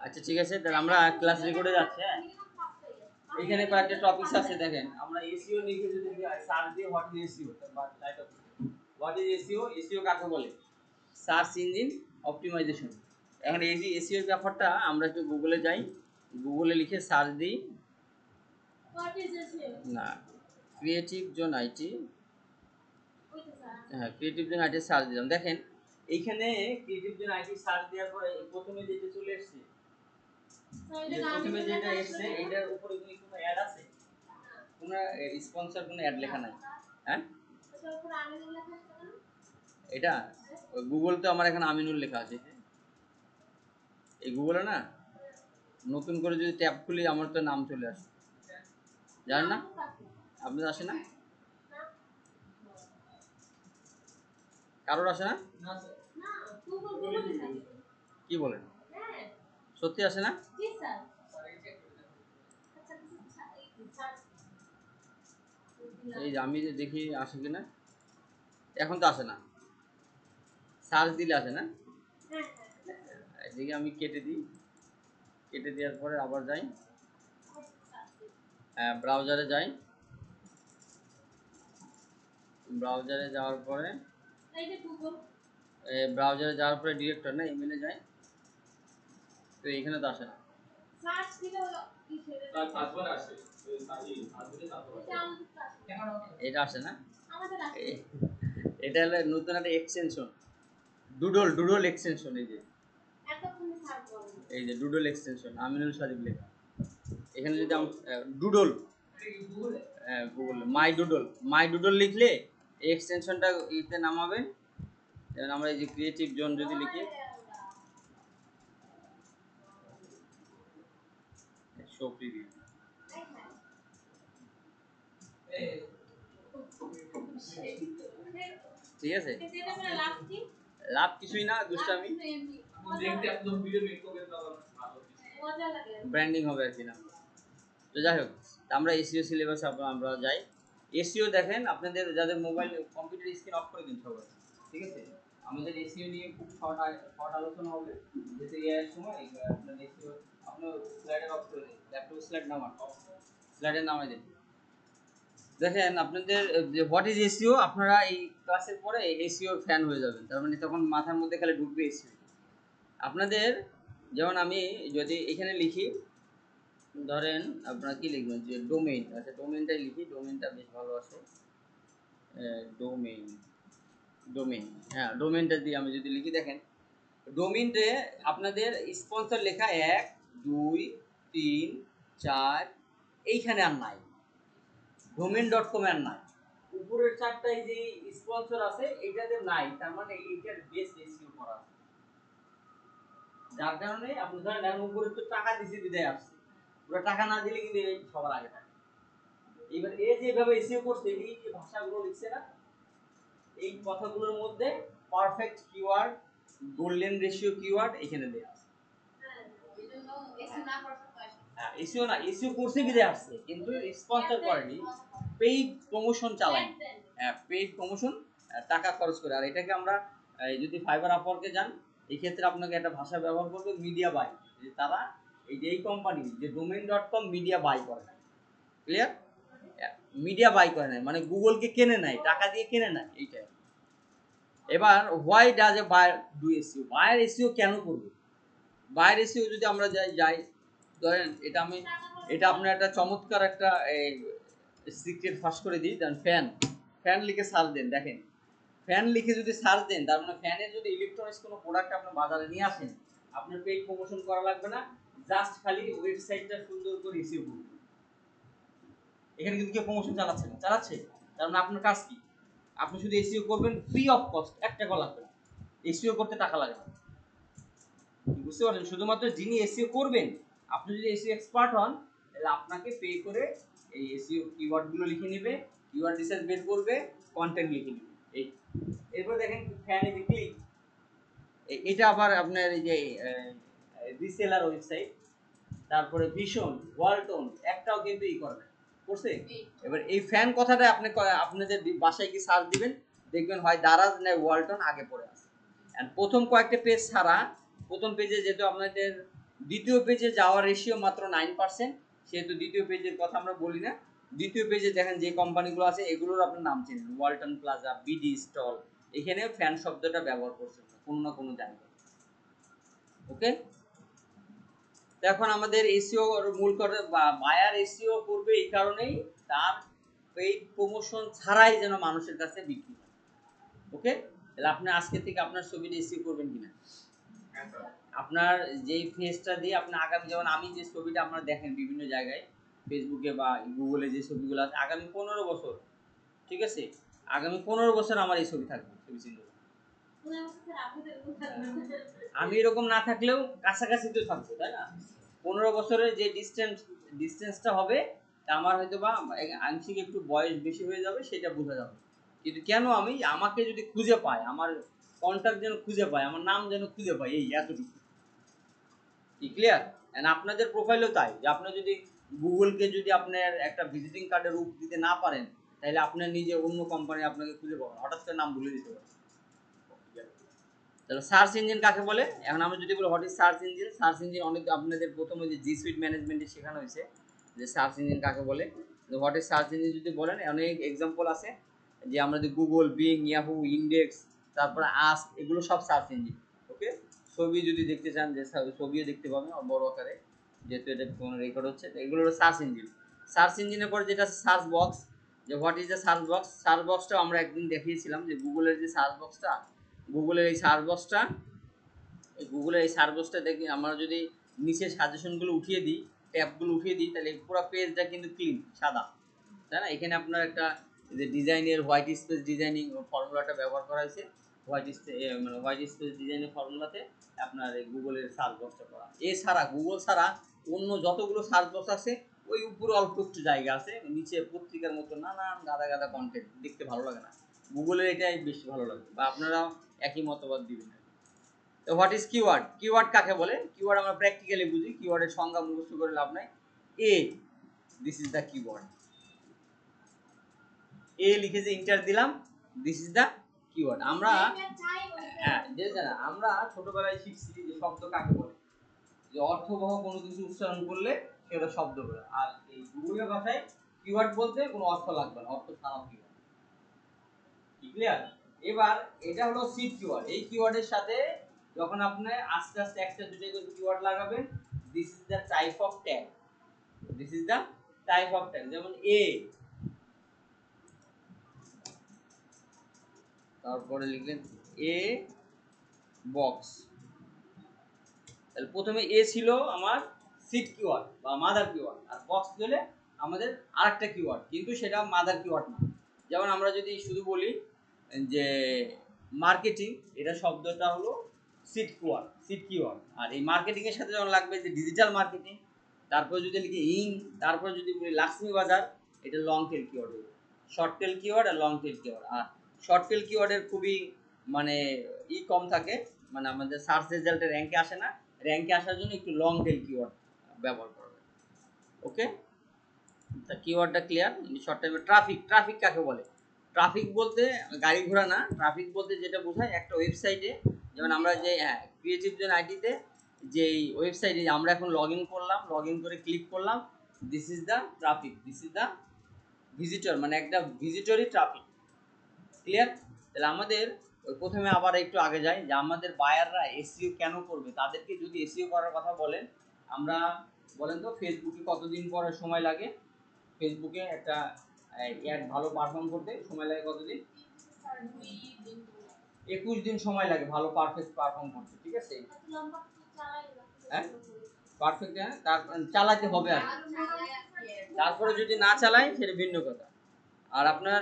আচ্ছা ঠিক আছে, তাহলে আমরা ক্লাস রেকর্ডে যাচ্ছি। হ্যাঁ, এখানে কয়েকটা টপিকস আছে দেখেন। আমরা এসইও লিখে যদি সার্চ দিয়ে হোয়াট ইজ এসইও, বা type what is SEO, SEO কাকে বলে, সার্চ ইঞ্জিন অপটিমাইজেশন। এখন এই যে এসইও ব্যাপারটা আমরা একটু গুগলে যাই, গুগলে লিখে সার্চ দিই না, ক্রিয়েটিভ জোন আইটি, হ্যাঁ ক্রিয়েটিভ জোন আইটি সার্চ দিলাম। দেখেন এইখানে ক্রিয়েটিভ জোন আইটি সার্চ দেওয়ার পরে প্রথমে যেটা চলে এসেছে, প্রথমে যেটা এসেছে এটার উপরে কি কোনো অ্যাড আছে? কোনো স্পন্সর কোনো অ্যাড লেখা নাই। হ্যাঁ এটা গুগল তো আমার এখানে আমিনুল লেখা আছে। এই গুগলে না নতুন করে যদি ট্যাব খুলি আমার তো নাম চলে আসে, জানেন না? আপনাদের আসে না? কারোর আসে না? কি বলেন, সত্যি আসে না? এই যে আমি যে দেখি আসে কিনা, এখন তো আসে না, সার্চ দিলে আসে না। এদিকে আমি কেটে দিই, কেটে দেওয়ার পরে আবার যাই ব্রাউজারে যাই, ব্রাউজারে যাওয়ার পরে ডিরেক্টর না ইমেলে যাই, তো এখানে তো আসে না। এটা আসে না, এটা হলো নতুন একটা এক্সটেনশন, ডুডল এক্সটেনশন। এই যে ডুডল এক্সটেনশন, আমিনুল শরীফ লেখা। এখানে যদি ডুডল, গুগল মাই ডুডল লিখলে এই এক্সটেনশনটা ইতে নামাবে। যেমন আমরা এই যে ক্রিয়েটিভ জোন যদি লিখি, শো প্রিভিউ, ঠিক আছে। লাভ কিছুই না, দুষ্টামি, ব্র্যান্ডিং হবে আর কি না। তো যাই হোক, আমরা এসইও সিলেবাসে আমরা যাই। এসইও দেখেন আপনাদের যাদের মোবাইল কম্পিউটার স্ক্রিন অফ করে দিন সবাই, ঠিক আছে। আমাদের এসইও নিয়ে খুব শর্ট আলোচনা হবে, যেতে এর সময় আপনার এসইও আপনার স্লাইডার অফ করে দিন, ল্যাপটপ স্লাইড নামান, স্লাইডে নামাই দিন। দেখেন আপনাদের যে হোয়াট ইজ এসইও, আপনারা এই ক্লাসের পরে এসইওর ফ্যান হয়ে যাবেন, তার মানে তখন মাথার মধ্যে খালি ঢুকবে এসইও আপনাদের। যেমন আমি যদি এখানে লিখি, ধরেন আপনারা কি লিখবেন, যে ডোমেইন, আচ্ছা ডোমেইনটাই লিখি, ডোমেইনটা বেশ ভালো আছে, ডোমেইন, হ্যাঁ ডোমেইনটা দিয়ে আমি যদি লিখি, দেখেন ডোমেইনতে আপনাদের স্পন্সর লেখা 1 2 3 4 এইখানে আর নাই, domain.com আর নাই, উপরের চারটায় যে স্পন্সর আছে এইটাতে নাই, তার মানে এইটার বেস এসইও করা আছে। যার কারণে আপনি ধরেন এর উপরে তো টাকা দিতে দিতে আসছে, পুরো টাকা না দিলে কিন্তু এই সবার আগে থাকে। এবার এই যেভাবে এসইও করছে, এই যে ভাষাগুলো লিখছে না, এই কথাগুলোর মধ্যে perfect keyword, golden ratio keyword এখানে দেয়া আছে। এসইও না, এসইও করছে কি দেয়া আছে, কিন্তু স্পন্সর করেনি, পেইড প্রমোশন চালায়নি। হ্যাঁ, পেইড প্রমোশন টাকা খরচ করে। আর এটাকে আমরা যদি ফাইবার আপওয়ার্কে যান, এই ক্ষেত্রে আপনাকে একটা ভাষা ব্যবহার করবে মিডিয়া বাই, যে তারা এই যে এই কোম্পানি যে domain.com মিডিয়া বাই করে না, ক্লিয়ার? মিডিয়া বাই করে না মানে গুগলকে কেনে নাই, টাকা দিয়ে কেনে না, এইটাই। এবার why does a buyer do SEO, buyer SEO কেন করবে? বায়ার এসইও যদি আমরা যাই ধরেন এটা আপনার একটা চমৎকার একটা সিক্রেট ফাঁস করে দিই, দেন ফ্যান লিখে সার্চ দেন, দেখেন ফ্যান লিখে যদি সার্চ দেন, তার মানে ফ্যানের যদি ইলেকট্রনিক্স কোনো প্রোডাক্ট আপনার বাজারে নিয়ে আসেন, আপনার পেইড প্রমোশন করা লাগবে না, জাস্ট খালি ওয়েবসাইটটা সুন্দর করে এসইও করবেন। এখানে কিন্তু কেউ প্রমোশন চালাচ্ছে, তার মানে আপনার কাজ কি? আপনি শুধু এসইও করবেন ফ্রি অফ কস্ট, 1 টাকা লাগবে না, এসইও করতে টাকা লাগে না, বুঝতে পারছেন? শুধুমাত্র যিনি এসইও করবেন, আপনি যদি এসইও এক্সপার্ট হন, তাহলে আপনাকে পে করে এই এসইও কিওয়ার্ডগুলো লিখে নেবে, কিওয়ার্ড রিসার্চ বের করবে, কন্টেন্ট লিখে নেবে। এরপর দেখেন ফ্যানে যে ক্লিক, এটা আবার আপনার এই যে রিসেলার ওয়েবসাইট, তারপরে ভিশন, ওয়ালটন, একটাও কিন্তু করছে। এবার এই ফ্যান কথাটা আপনি আপনাদের বাসায় কি সার্চ দিবেন, দেখবেন হয় দারাজ না ওয়ালটন আগে পড়ে আছে। এন্ড প্রথম কয়েকটা পেজ ছাড়া, প্রথম পেজে যেহেতু আপনাদের দ্বিতীয় পেজে যাওয়ার রেশিও মাত্র 9%, সেহেতু দ্বিতীয় পেজের কথা আমরা বলি না। দ্বিতীয় পেজে দেখেন যে কোম্পানিগুলো আছে এগুলোর আপনার নাম চেনেন, ওয়ালটন প্লাজা, বিডি স্টল, এখানে ফ্যান শব্দটা ব্যবহার করছেন কোনো না কোনো জায়গায়। ওকে, এখন আমাদের এসইও মূল করে বা বায়ার এসইও করবে এই কারণেই তার পেইড প্রমোশন ছাড়াই যেন মানুষের কাছে বিক্রি হয়। ওকে, তাহলে আপনি আজকে থেকে আপনার ছবিটা এসইও করবেন কিনা, আপনার যেই ফেসটা দিয়ে আপনি আগামী, যেমন আমি যে ছবিটা আপনারা দেখেন বিভিন্ন জায়গায় ফেসবুকে বা গুগলে যে ছবিগুলো আছে, আগামী 15 বছর, ঠিক আছে, আগামী 15 বছর আমার এই ছবি থাকবে, ছবি চিন্তা করুন। আমি এরকম না থাকলেও কাছাকাছি তো থাকবো, তাই না? 15 বছরের যে ডিস্টেন্সটা হবে, তা আমার হয়তো বা আংশিক একটু বয়স বেশি হয়ে যাবে, সেটা বোঝা যাবে। কিন্তু কেন আমি, আমাকে যদি খুঁজে পায়, আমার কন্ট্যাক্ট যেন খুঁজে পায়, আমার নাম যেন খুঁজে পায়, এই এতটুকু ক্লিয়ার। এন্ড আপনাদের প্রোফাইলও তাই, যে আপনি যদি গুগলকে যদি আপনার একটা ভিজিটিং কার্ডের রূপ দিতে না পারেন, তাহলে আপনার নিজে অন্য কোম্পানি আপনাকে খুঁজে পাবেন, হঠাৎ করে নাম ভুলে দিতে পারেন। তাহলে সার্চ ইঞ্জিন কাকে বলে? এখন আমরা যদি বলি what is search engine, search engine অনেক আপনাদের প্রথমে যে জি সুইট ম্যানেজমেন্টে শেখানো হয়েছে যে সার্চ ইঞ্জিন কাকে বলে। হোয়াট ইজ সার্চ ইঞ্জিন যদি বলেন, অনেক এক্সাম্পল আছে, যে আমরা যে গুগল, বিং, ইয়াহু, ইন্ডেক্স, তারপরে আস্ক, এগুলো সব সার্চ ইঞ্জিন। ওকে, ছবি যদি দেখতে চান, যে ছবিও দেখতে পাবেন বড় আকারে, যেহেতু এটা কোনো রেকর্ড হচ্ছে, এগুলো হলো সার্চ ইঞ্জিন। সার্চ ইঞ্জিনের পরে যেটা সার্চ বক্স, যে what is the search box, search বক্সটাও আমরা একদিন দেখিয়েছিলাম, যে গুগলের যে সার্চ বক্সটা, গুগলের এই সার্চ বক্সটা, গুগলের এই সার্চ বক্সটা দেখি আমরা যদি নিচে সাজেশনগুলো উঠিয়ে দিই, ট্যাবগুলো উঠিয়ে দিই, তাহলে পুরো পেজটা কিন্তু ক্লিন সাদা, তাই না? এখানে আপনার একটা যে ডিজাইনের হোয়াইট স্পেস ডিজাইনিং ফর্মুলাটা ব্যবহার করা হয়েছে, হোয়াইট স্পেস ডিজাইনের ফর্মুলাতে আপনার এই গুগলের সার্চ বক্সটা করা। এছাড়া গুগল ছাড়া অন্য যতগুলো সার্চ বক্স আছে, ওই উপরে অল্প একটু জায়গা আছে, নিচে পত্রিকার মতো নানান গাদা গাদা কন্টেন্ট, দেখতে ভালো লাগে না। গুগলের এটাই বেশি ভালো লাগে, বা আপনারাও একই মতবাদ দিবেন। তো হোয়াট ইজ কিওয়ার্ড, কিওয়ার্ড কাকে বলে? কিওয়ার্ড আমরা প্র্যাকটিক্যালি বুঝি, কিওয়ার্ডের সংজ্ঞা মুখস্থ করে লাভ নাই। এ, দিস ইজ দ্য কিওয়ার্ড, এ লিখে যে ইন্টার দিলাম, দিস ইজ দ্য কিওয়ার্ড। আমরা আমরা ছোটবেলায় শিখছি যে শব্দ কাকে বলে, যে অর্থবহ কোনো কিছু উচ্চারণ করলে সেটা শব্দ বলে। আর এই গুগলের ভাষায় কিওয়ার্ড বলতে কোনো অর্থ লাগবে না, অর্থ ছাড়াও কিওয়ার্ড। ক্লিয়ার? এবার এটা হলো সিড কিওয়ার্ড। এই কিওয়ার্ডের সাথে যখন আপনি আস্তে আস্তে একটা দুটো করে কিওয়ার্ড লাগাবেন, this is the type of tag, this is the type of tag. যেমন এ, তারপরে লিখলেন এ বক্স, তাহলে প্রথমে এ ছিল আমার সিড কিওয়ার্ড বা মাদার কিওয়ার্ড, আর বক্স হলে আমাদের আরেকটা কিওয়ার্ড, কিন্তু সেটা মাদার কিওয়ার্ড না। যেমন আমরা যদি শুধু বলি যে মার্কেটিং, এটা শব্দটা হলো সিড কিওয়ার্ড, সিড কিওয়ার্ড। আর এই মার্কেটিং এর সাথে যখন লাগবে যে ডিজিটাল মার্কেটিং, তারপর যদি লিখি ইন, তারপর যদি বলি লাক্সমি বাজার, এটা লং টেল কিওয়ার্ড হবে। শর্ট টেল কিওয়ার্ড আর লং টেল কিওয়ার্ড। আর শর্ট টেল কিওয়ার্ডের খুবই মানে কম থাকে, মানে আমাদের সার্চ রেজাল্টে র্যাঙ্কে আসে না, র্যাঙ্কে আসার জন্য একটু লং টেল কিওয়ার্ড ব্যবহার করবে। ওকে, তা কিওয়ার্ডটা ক্লিয়ার। শর্ট টাইমে ট্রাফিক, ট্রাফিক কাকে বলে? ট্রাফিক বলতে গাড়ি ঘোড়া না, ট্রাফিক বলতে যেটা বোঝায় একটা ওয়েবসাইটে, যেমন আমরা যে ক্রিয়েটিভ জোন আইটিতে যে ওয়েবসাইটে আমরা এখন লগ ইন করলাম, লগ ইন করে ক্লিক করলাম, this is the traffic, this is the visitor, মানে একটা ভিজিটরই ট্রাফিক। ক্লিয়ার? তাহলে আমাদের ওই প্রথমে আবার একটু আগে যাই, যে আমাদের বায়াররা এসইও কেন করবে, তাদেরকে যদি এসইও করার কথা বলেন, আমরা বলেন তো ফেসবুকে কতদিন পরে সময় লাগে, ফেসবুকে একটা অ্যাড ভালো পারফর্ম করতে সময় লাগে কতদিন? 21 দিন সময় লাগে ভালো পারফেক্ট পারফর্ম করতে, ঠিক আছে? হ্যাঁ পারফেক্ট, হ্যাঁ, চালাতে হবে। আর তারপরে যদি না চালাই সেটা ভিন্ন কথা। আর আপনার